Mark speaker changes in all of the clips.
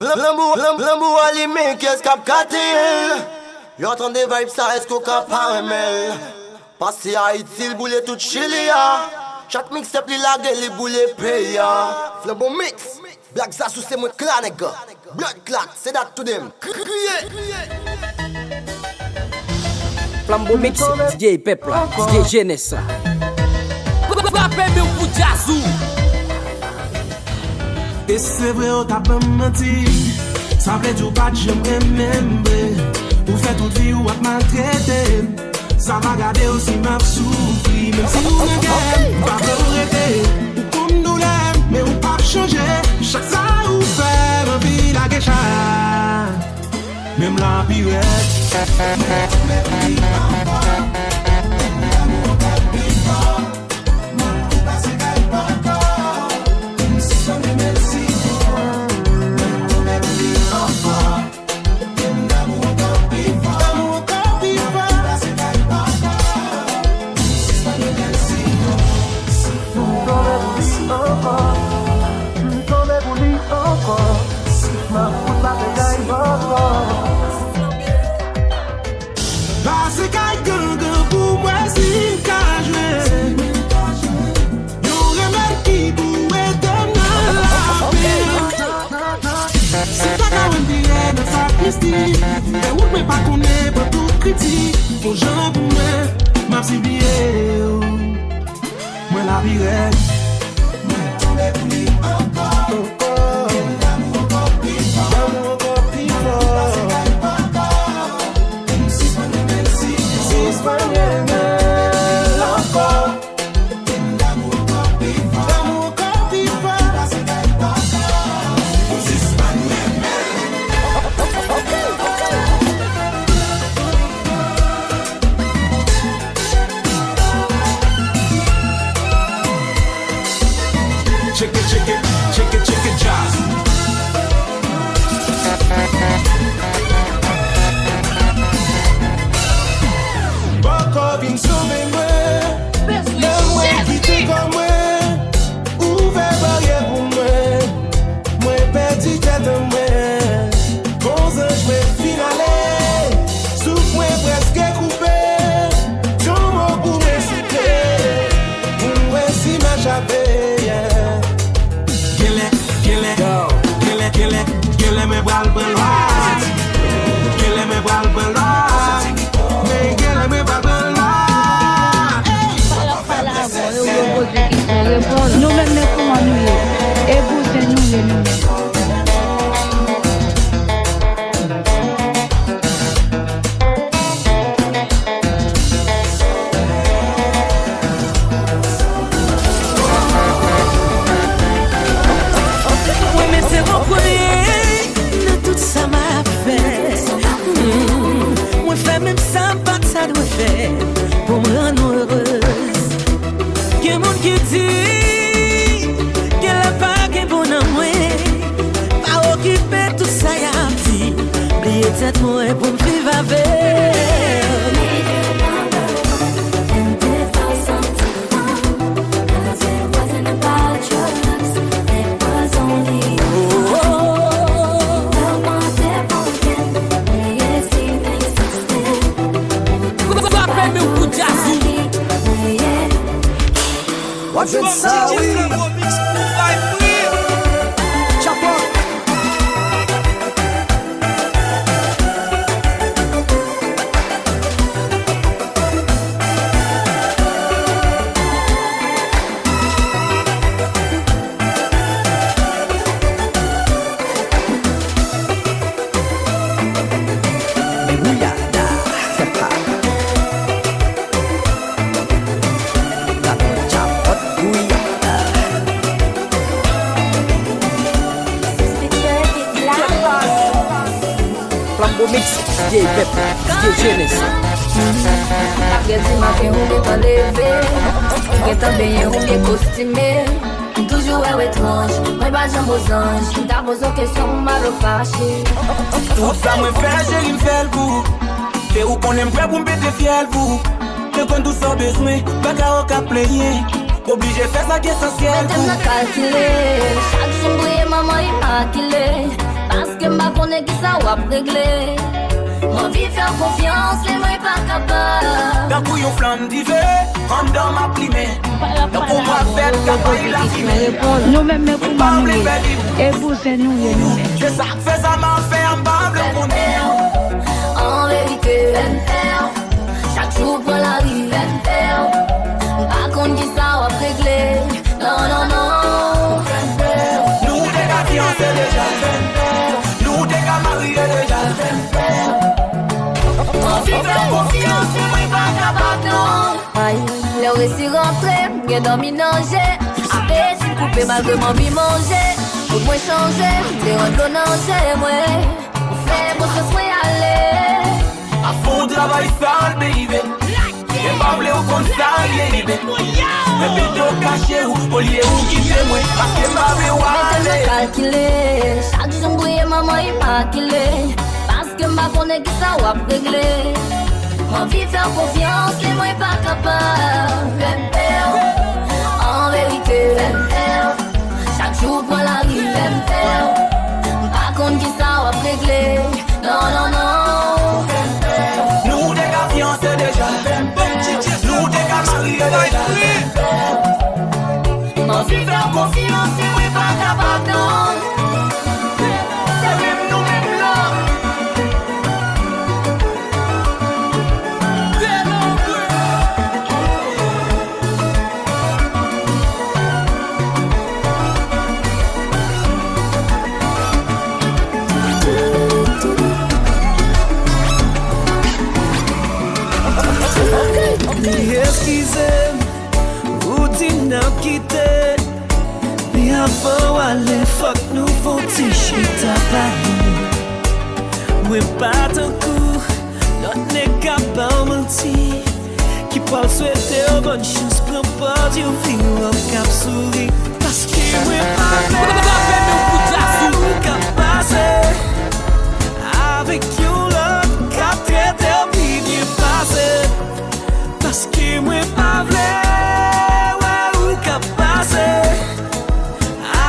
Speaker 1: L'amour allumé, qu'est-ce qu'a-t-il? J'entends des vibes, ça est-ce qu'on caramel. Passé à Haïti, le boulet tout chili. Chaque mix c'est plus la gueule, les boulets payent. Flambeau mix, black ça sous c'est mon clan, nigga. Blood clot, c'est that to them.
Speaker 2: Flambeau mix, DJ Pepla, DJ Genessa. Rappel meu pro Jazzu.
Speaker 3: E se vre ou ta pa menti, sa vle di ou pa jem remembre. Ou fe tout vi ou ap maltrete, sa va gade ou si map soufri. Mem si ou ne gen, pa vle ou rete. Ou kom nou lem, me ou pa chanje. Chak sa ou fe, mwen vi la gecha. Mem la piret. E ou mwen pa konen pa tout kritik. Fon jan pou mwen, map si biye ou mwen la viret. Mwen tombe pou li ankon. L'amour ankon pi fort. L'amour ankon pi fort. Se kay pa ankon. Si s'panye men si. Si s'panye men ankon. L'amour ankon pi fort. L'amour ankon pi fort. Se kay pa ankon. Si s'panye men. Check it, Jazz. Boko vin sauve mwen, le mwen kite kon mwen. Ouve barye pou mwen, mwen perdi tete mwen. Bon zanj mwen finale, souf mwen preske koupe. Jon mwen pou mwen soupe, pou mwen si mwen chape. Kele me bral belwad, kele me bral belwad, me kele me bral belwad.
Speaker 4: Nou men me kouman nou ye, e gouten nou ye nou ye.
Speaker 5: Même ça, pas ça doit faire pour me rendre heureuse. Que mon qui dit qu'elle a pas qu'un bon amour, pas occupé tout ça y a dit. Oubliez tête moi pour me vivre avec.
Speaker 1: What's inside? Chop up.
Speaker 2: Flambeau mix, DJ Pepla, DJ Genessa.
Speaker 4: Gen si maken ou gen tan leve, gen tan benyen ou gen kostime. Toujou e ou etranj, mwen ba jan bo zanj. Ta bozo kesyon mwa ro fache.
Speaker 3: Tout sa mwen fè, jèri m'fèl pou. Fè ou konen m'prè pou m'pète fiel pou. Fè kon tout sa bezwen, baka ou ka pleye. Oblige fè sa ki esensyel pou.
Speaker 4: Mwen tem nan kalkile, chak sin bouye maman immakile. Parce que ma connaît qui ça va régler. Mon vie faire confiance, les mains pas capables.
Speaker 3: D'un coup, yon flamme d'hiver, en dans ma plimée. Donc, pour moi, faire capable la fumée.
Speaker 6: Nous-mêmes, mais pour nous, et vous, c'est nous, et nous.
Speaker 3: Je sais que fait ça m'a fait un bable qu'on est.
Speaker 4: En vérité, chaque jour pour la vie, pas contre qui ça va régler. Non, non, non.
Speaker 3: Nous, des gars fiancés déjà. Nous, des gars mariés déjà.
Speaker 4: Mon vie fait confiance, c'est moi pas capable, non. Aïe, le récit rentré, j'ai dormi nager. Après, si coupé malgré mon vie manger. Pour moi changer, j'ai rentré nager, moi. Pour faire pour ce soir aller.
Speaker 3: À fond travail sale, baby. Et pas blé au conseil, baby. Et puis de cacher ou au lieu où qui fait moi. Parce que pas blé ou
Speaker 4: aller. Calculer, chaque jour brille maman immaculée. Parce que ma connaît qui ça va régler. Mon vie faire confiance, les moi pas capable. En vérité, chaque jour pour la vie, pas contre qui ça va régler. Non, non, non.
Speaker 3: Nous des gars fiancés déjà. Nous des gars mariés déjà.
Speaker 4: Mon vie faire confiance, les moi pas capable, non.
Speaker 3: C'est même nous même là.
Speaker 5: Mi eskize, ou di nan kite. Mi avan wale fok nou fon ti chita pari. Mwen patan kou, lot ne kapan manti. Ki pal souete ou bon chans, pran pa di ou vi ou kap souri. Paske mwen pale ou kap pase. Avek yon lot, kap trete ou pi bien pase. Paske mwen pa vle, wè ou ka pase.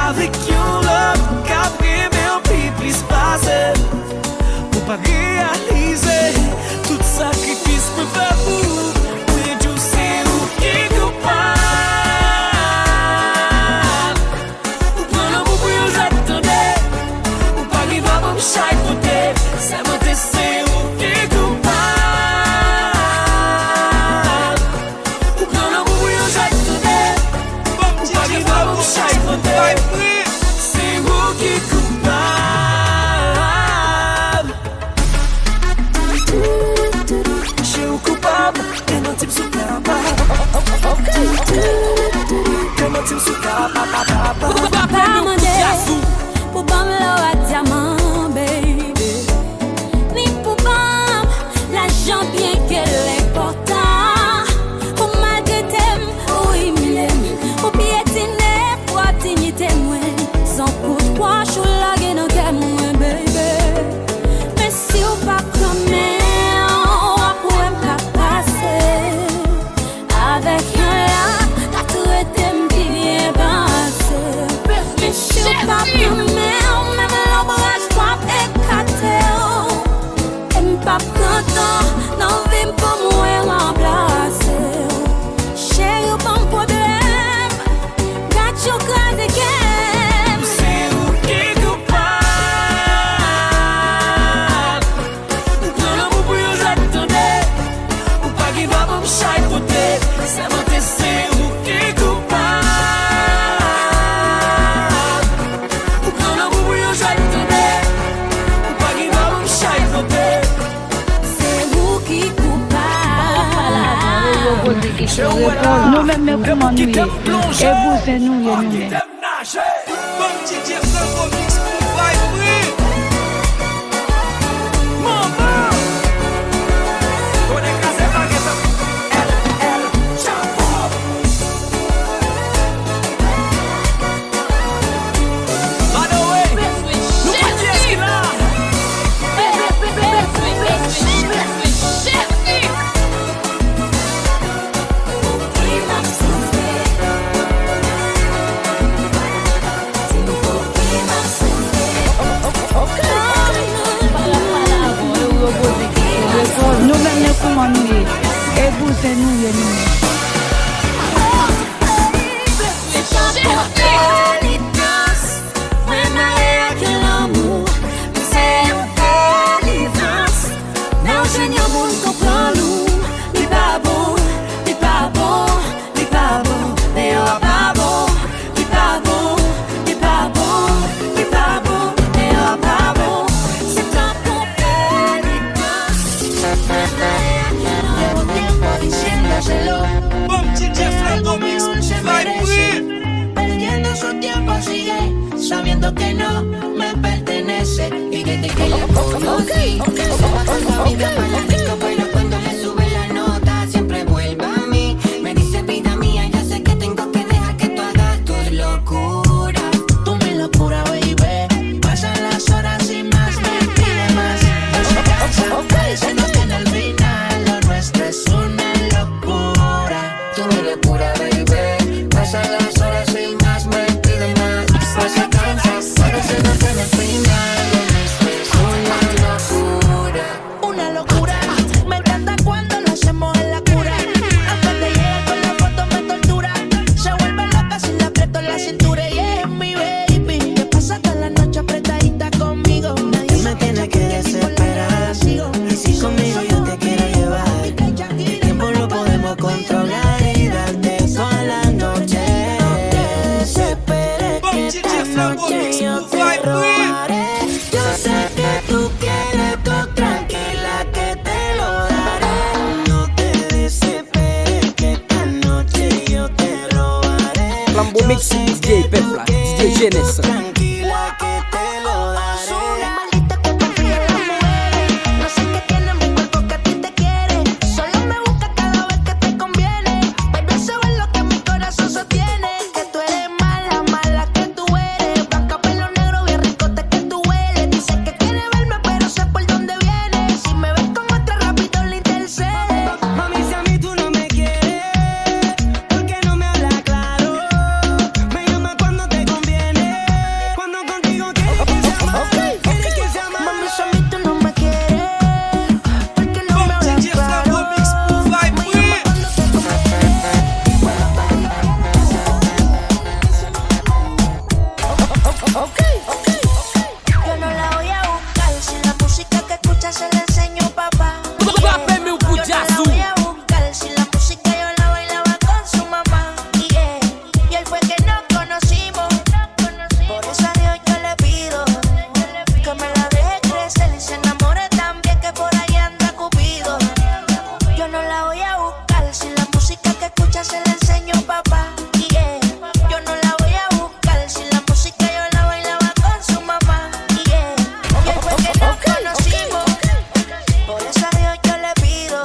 Speaker 5: Avek yon lot, ka preme ou pi plis pase. Ou pa realize, tout sakrifis mwen fè pou. Mwen djou se ou ki koupab. Ou pran an pou yon jatande. Ou pa riva pou m'chay kote. Se mwen te se ou ki koupab. C'est vous qui coupable. Je suis coupable. Et non type sous capable. Et non type sous capable.
Speaker 7: Papa mandé pour bam à diamant, baby. Ni pour bam l'argent bien qu'elle est important. Pour malgré ou humilier, ou piétiner. Dignité moi, sans coup de poing, je suis là qui n'en qu'à moi, baby. Mais si ou pas comme on va pouvoir me passer. Avec un là, t'as tout été bien passé. Mais si ou pas comme même l'ombrage pas éclaté. Et m'pas content, non vim pour moi remplacer. Chérie, ou pas problème. You cry again.
Speaker 5: C'est vous qui coupable. Ou prend l'amour pour yon j'attendais. Ou pas qui va pour m'chay côté. Ça m'a été c'est vous qui coupable. Ou prend l'amour pour yon j'attendais. Ou pas qui va pour m'chay côté.
Speaker 7: C'est vous qui coupable.
Speaker 6: Nous-mêmes, mais pour nous, et vous, c'est nous, et nous.
Speaker 8: Perdiendo su tiempo sigue, sabiendo que no me pertenece y que te que la conocí. Se va con su amiga para la disco, pero cuando le sube la nota siempre vuelve a mí. Me dice vida mía, ya sé que tengo que dejar que tú hagas tus locuras. Tú mi locura, baby. Pasan las horas y más me pide más. No se cansa, parece no tiene el final. Lo nuestro es una locura. Tú mi locura, baby. Pasan las horas y más me pide más. No se cansa, parece no tiene el final. Lo nuestro es una locura. Una locura. Me encanta cuando lo hacemos en la cura. Antes de llegar con la foto me tortura. Se vuelve loca si le aprieto la cintura. Y es mi baby. Que pasa toda la noche apretadita conmigo. Nadie me tiene que desesperar. Y si conmigo yo te quiero llevar, el tiempo lo podemos controlar y darte toda la noche. No te desesperes que esta noche yo te robaré. Yo sé que tú quieres, tú tranquila que te lo daré. No te desesperes que esta noche yo te robaré.
Speaker 2: Flambo Mix, DJ Pepla, DJ Genesis.
Speaker 8: Tranquila que te lo daré. Maldita que confía en las mujeres. No sé qué tiene mi cuerpo que a ti te quiere. Solo me busca cada vez que te conviene. Baby, eso es lo que mi corazón sostiene. Que tú eres mala, mala que tú eres. Blanca, pelo negro, bien ricote que tú hueles. Dice que quiere verme, pero sé por dónde viene. Si me ves con otra, rápido le intercede.
Speaker 5: Mami, si a mí tú no me quieres, ¿por qué no me hablas claro? Me llama cuando te conviene, cuando contigo quieres que sea más, quieres que sea más.
Speaker 8: Mami, si a mí tú no me quieres, ¿por qué no me hablas claro? Me llama cuando te Yo no la voy a buscar, si la música que escucha se la enseño papá.
Speaker 2: Rapper meu
Speaker 8: Yo no la
Speaker 2: Pujazu.
Speaker 8: voy a buscar, si la música yo la bailaba con su mamá. Y él fue que nos conocimos, por eso a Dios yo le pido que me la deje crecer y se enamore también, que por ahí anda Cupido. Yo no la voy a buscar, si la música que escucha se la enseño papá. Yo no la voy a buscar, si la música yo la bailaba con su mamá. Y él fue que nos conocimos, por eso a Dios yo le pido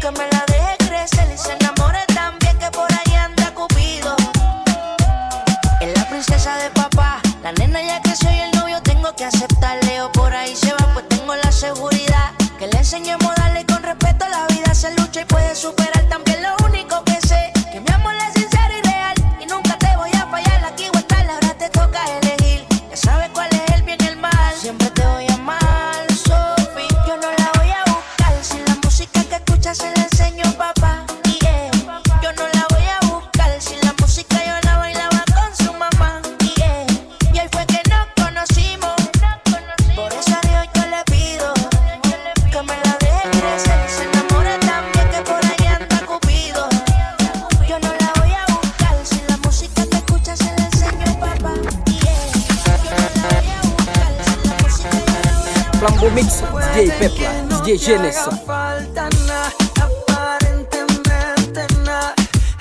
Speaker 8: que me la deje crecer y se enamore también, que por ahí anda Cupido. Es la princesa de papá, la nena ya creció y el novio tengo que aceptarle. O por ahí se va, pues tengo la seguridad que le enseñemos a darle con respeto. La vida se lucha y puede superar también. Lo único que sé, que mi amor es sincero y real, y nunca te voy a fallar. Aquí o estar, ahora te toca elegir. Ya sabes cuál es el bien y el mal, siempre te voy a amar, Sophie. Yo no la voy a buscar, si la música que escuchas se la enseño papá. Yo no la voy a buscar, si la música yo la bailaba con su mamá. Y ahí fue que nos conocimos, por eso a Dios yo le pido que me la deje crecer y se enamore también, que por ahí anda Cupido. Yo no la voy a buscar, si la música que escuchas se la enseño papá. Yo no la voy a buscar, si la música yo la bailaba.
Speaker 2: Flambo Mix, DJ Pepla, DJ Genesis.
Speaker 5: Falta nada, aparentemente nada.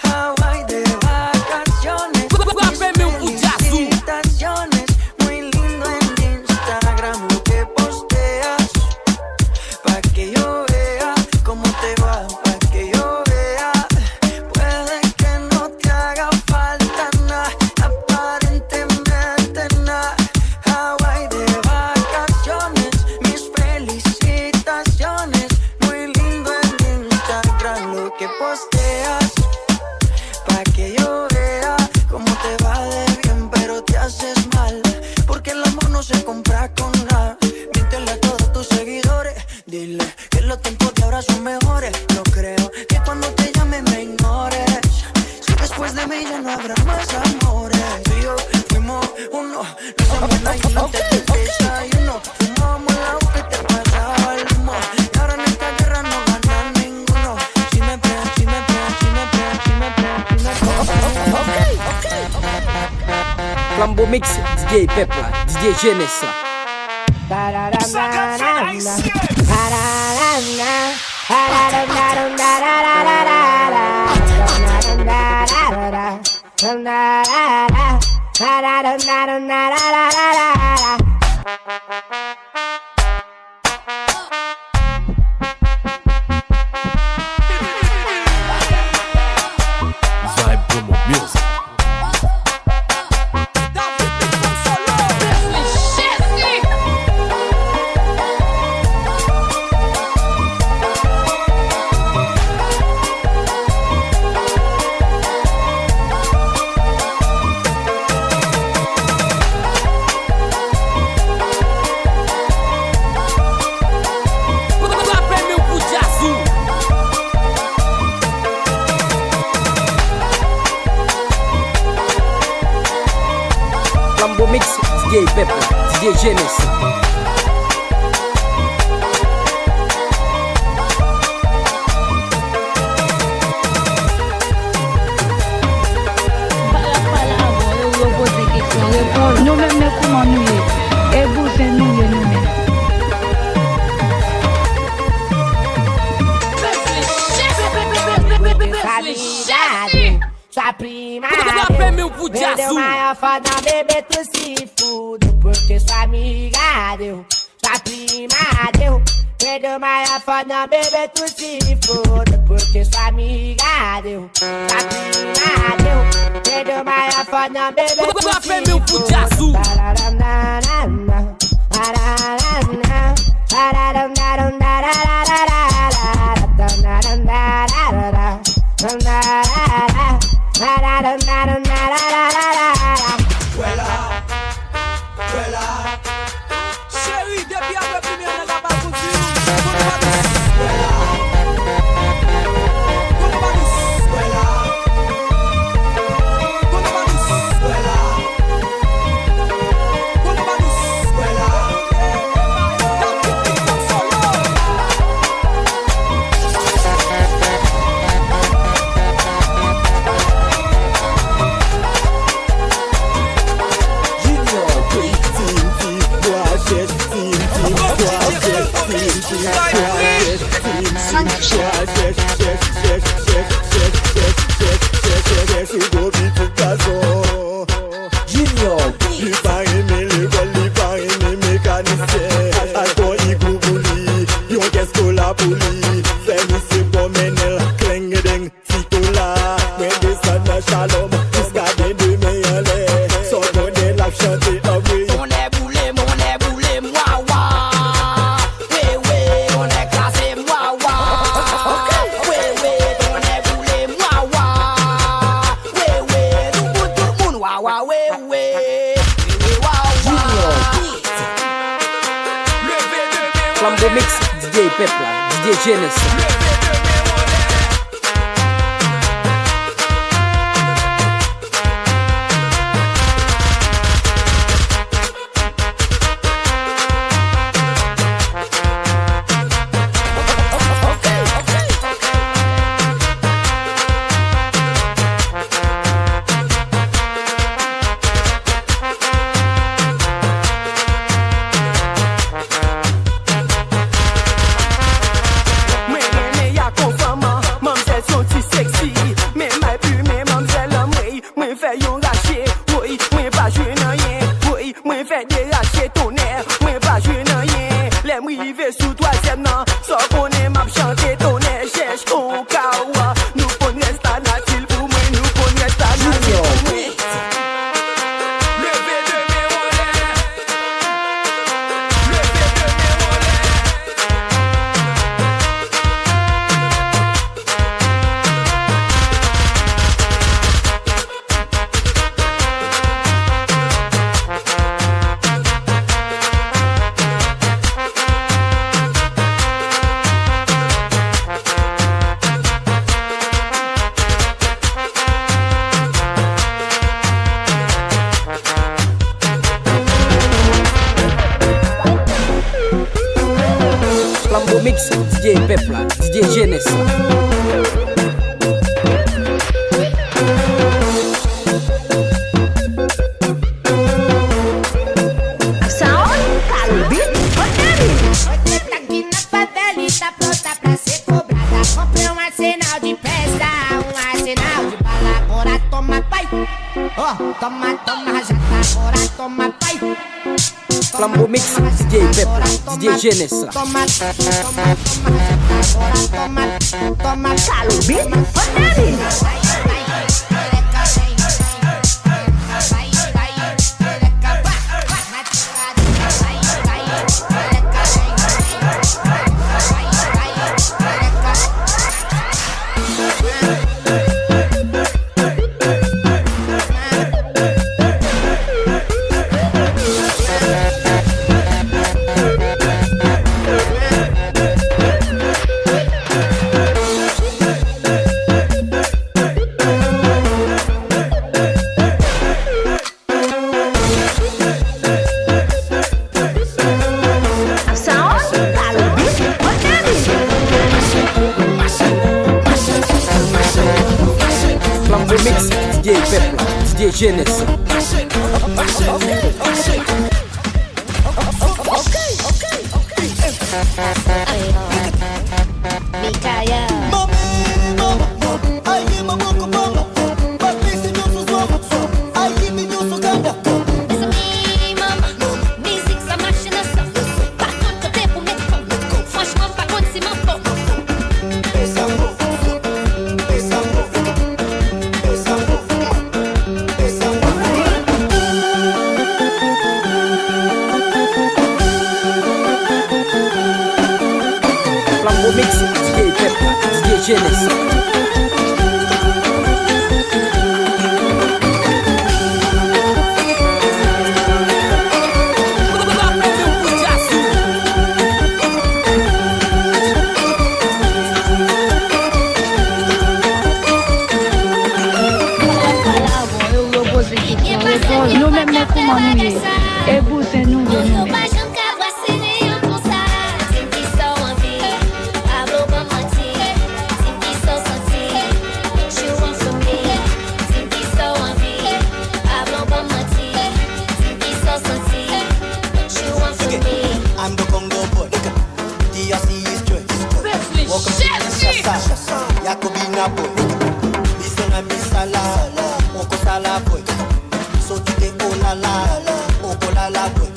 Speaker 5: Hawaii de vacaciones,
Speaker 2: Rapper meu Pujazu.
Speaker 5: felicitaciones. Muy lindo en Instagram lo que posteas, pa' que yo vea cómo te va, pa' que yo vea. Puede que no te haga falta nada, aparentemente nada. Hawaii de vacaciones, mis felicitaciones. Muy
Speaker 2: Mix, DJ Pepla, DJ Genessa.
Speaker 9: Vibe Promo Music.
Speaker 2: Flambeau Mix, DJ Pepla, DJ Genessa.
Speaker 6: Nous même nous comment nous et vous c'est nous les nous mêmes.
Speaker 10: Sua prima vendeu maior foda, bebê tu se fudo, porque sua amiga deu. Sua prima deu, vendeu maior foda, bebê tu se fudo, porque sua amiga deu. Sua prima deu, vendeu maior foda, bebê tu se fudo.
Speaker 5: Chérie, depuis un peu plus, on a pas conçu.
Speaker 2: Flambeau Mix, DJ Pepla, DJ Genessa. Flambeau Mix, DJ Pepla, DJ Genessa. Pepla, DJ Genessa.
Speaker 10: Toma Calubi,
Speaker 2: Mix, DJ Pepla, DJ Genessa. Mix, DJ Pepla, DJ Genessa.
Speaker 6: Nou mèm ne kouman nou ye. E bouse nou ye nou mèm.
Speaker 9: I'm the Congo boy. DRC is joy. Welcome to Kinshasa. Yakobina boy. Listen and Bisala. Oko Sala boy. So today oh la la. Oko la la boy.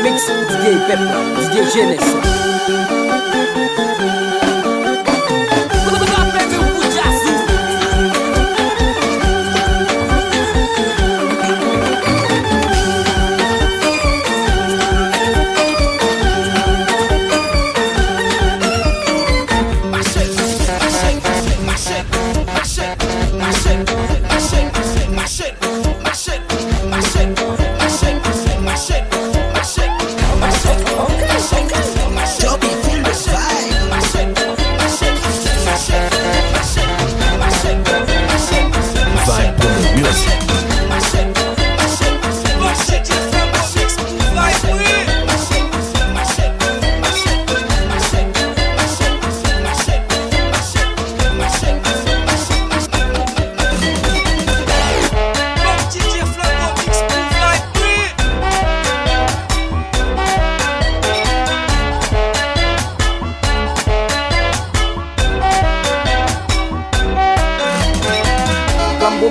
Speaker 2: Mix, DJ Pepla, DJ Genessa.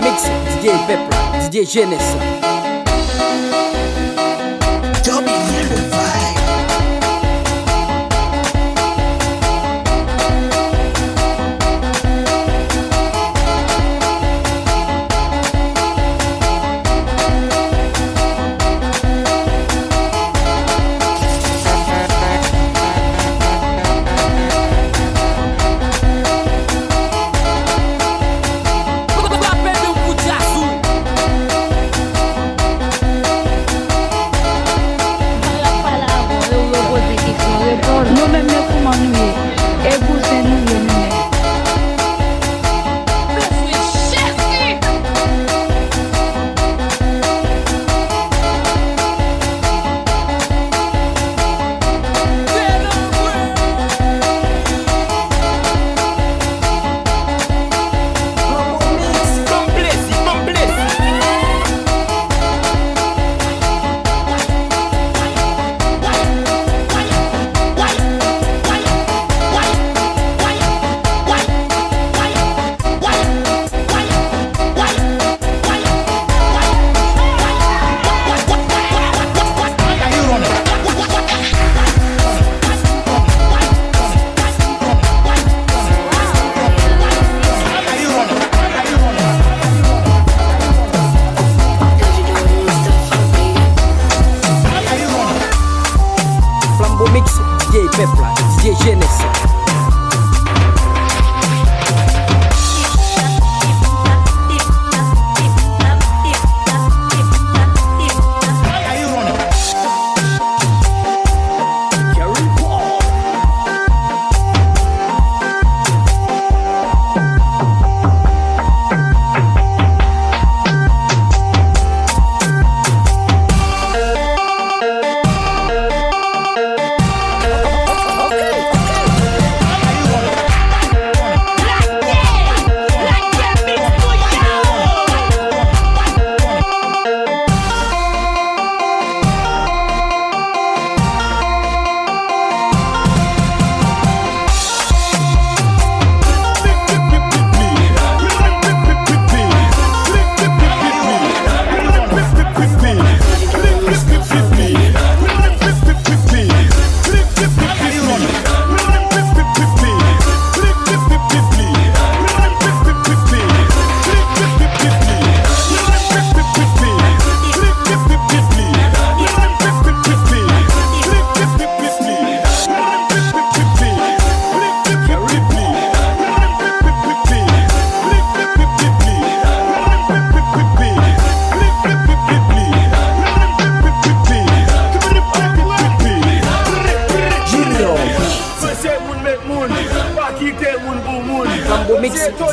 Speaker 2: Mix, DJ Pepla, DJ Genessa.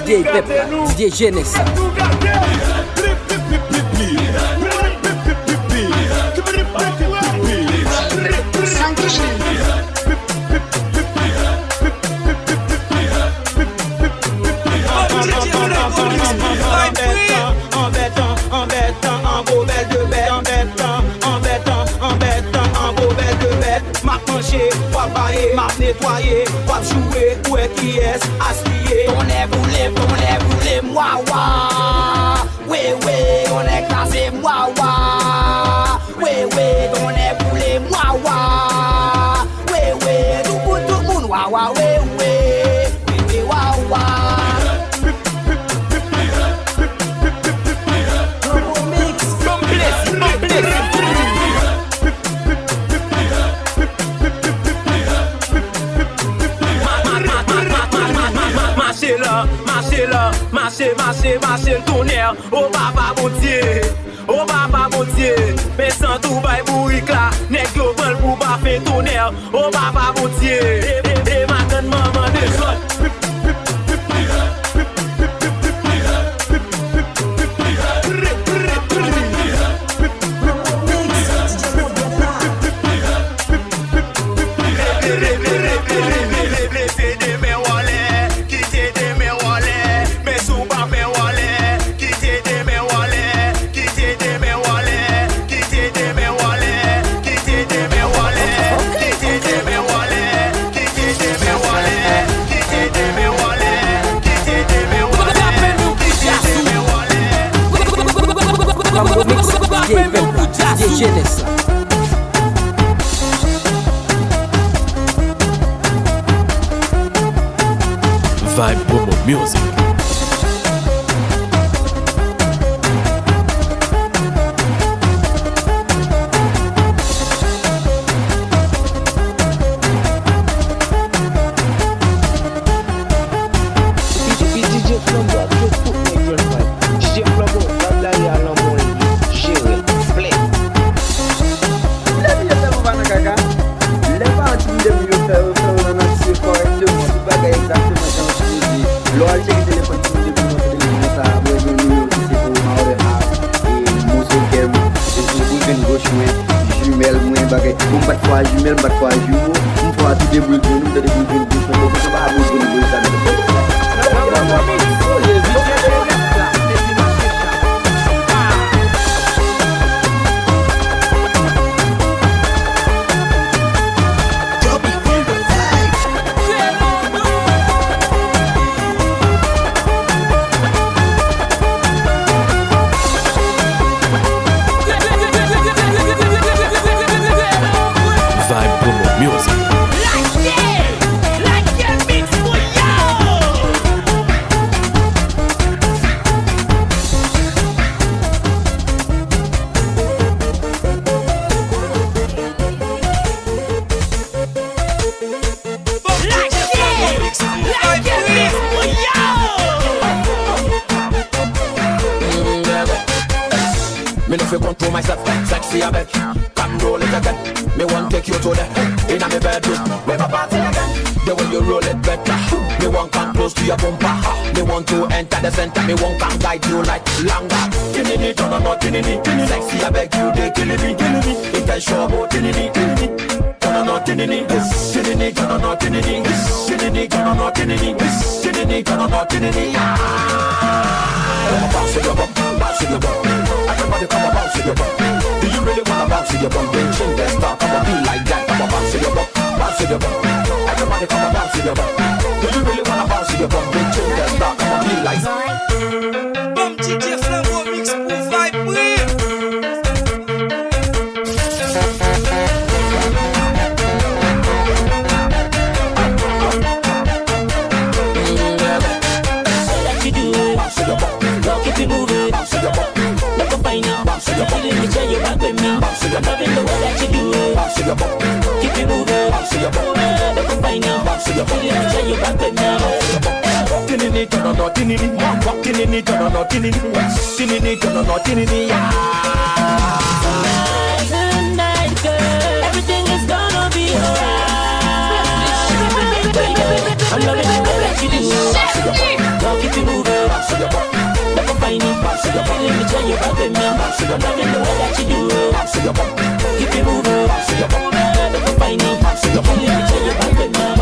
Speaker 2: DJ Pepla, DJ Genessa.
Speaker 11: M'a nettoyé, m'a joué, où est qui est aspiré. On est voulé, moi, wa. Oui, on est classé, moi, wa. Oui, on est voulé, moi, wa. Oui, tout le monde, wa, oui, wa. Marchez le tonnerre, oh papa mon Dieu, mais sans tout bail bourrique là, n'est global pour pas faire tonnerre, oh papa mon Dieu, et maintenant maman de joie.
Speaker 2: DJ Pepla, DJ Genessa.
Speaker 12: Vibe Promo Music.
Speaker 5: Tonight, girl, everything is gonna be alright. I'm loving the way that you do. Don't keep it moving. Never find it. Let me tell you about them now. Love in the way that you do. Keep it moving. Never find it. Let me tell you about them now.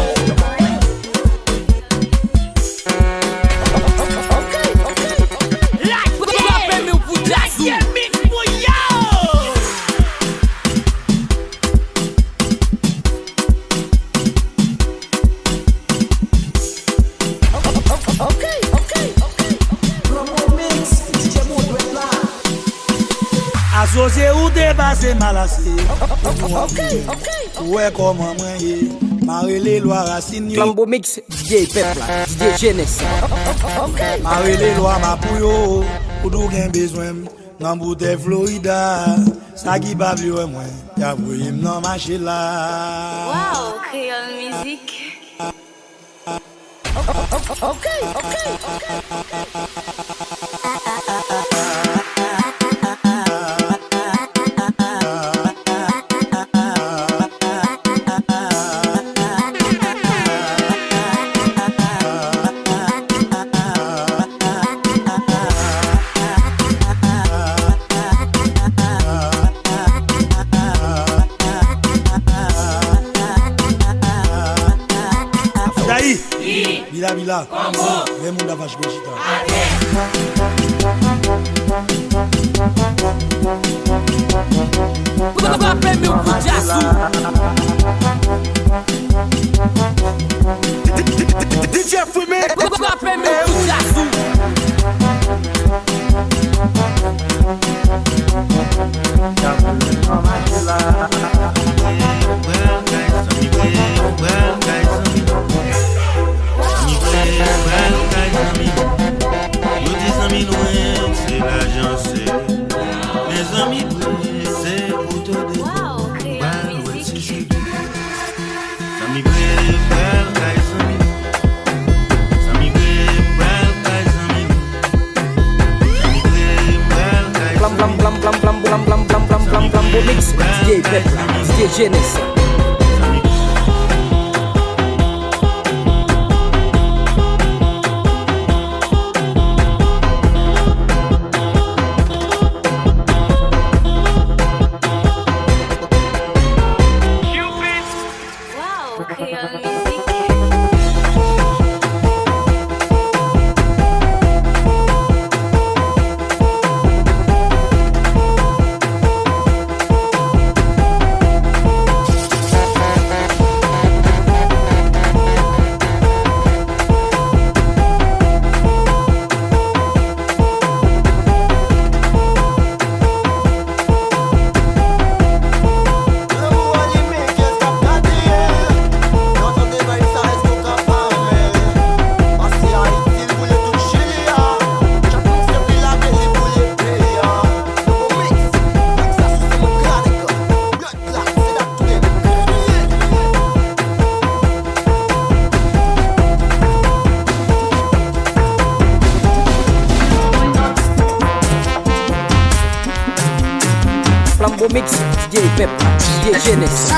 Speaker 3: Associé ou dépassé malassé. Ouais, comment moi Marele loi racine.
Speaker 2: Flambeau mix, DJ Pepla, DJ Genesis.
Speaker 3: Marele loi ma pouyo. Ou d'ou gen besoin. Nan boute Florida. Sa qui pa vle moi. Ya voye m'nan marché là.
Speaker 7: Wow, Créole musique.
Speaker 3: Bila, le monde a vache gauchita.
Speaker 11: DJ Fumé,
Speaker 13: c'est l'agence, mes amis, c'est pour te dire.
Speaker 7: Wow, Créole musique.
Speaker 13: Sami bel kay sami, sami bel kay sami, sami bel kay.
Speaker 2: Flambeau mix, DJ Pepla, DJ Genesis. Flambeau mix, DJ Pepla, DJ Genesis.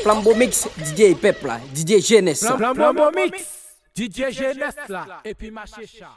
Speaker 2: Flambeau Mix, DJ Pepla, DJ Jeunesse.
Speaker 14: Flambeau Mix, DJ Jeunesse là, et puis ma chécha.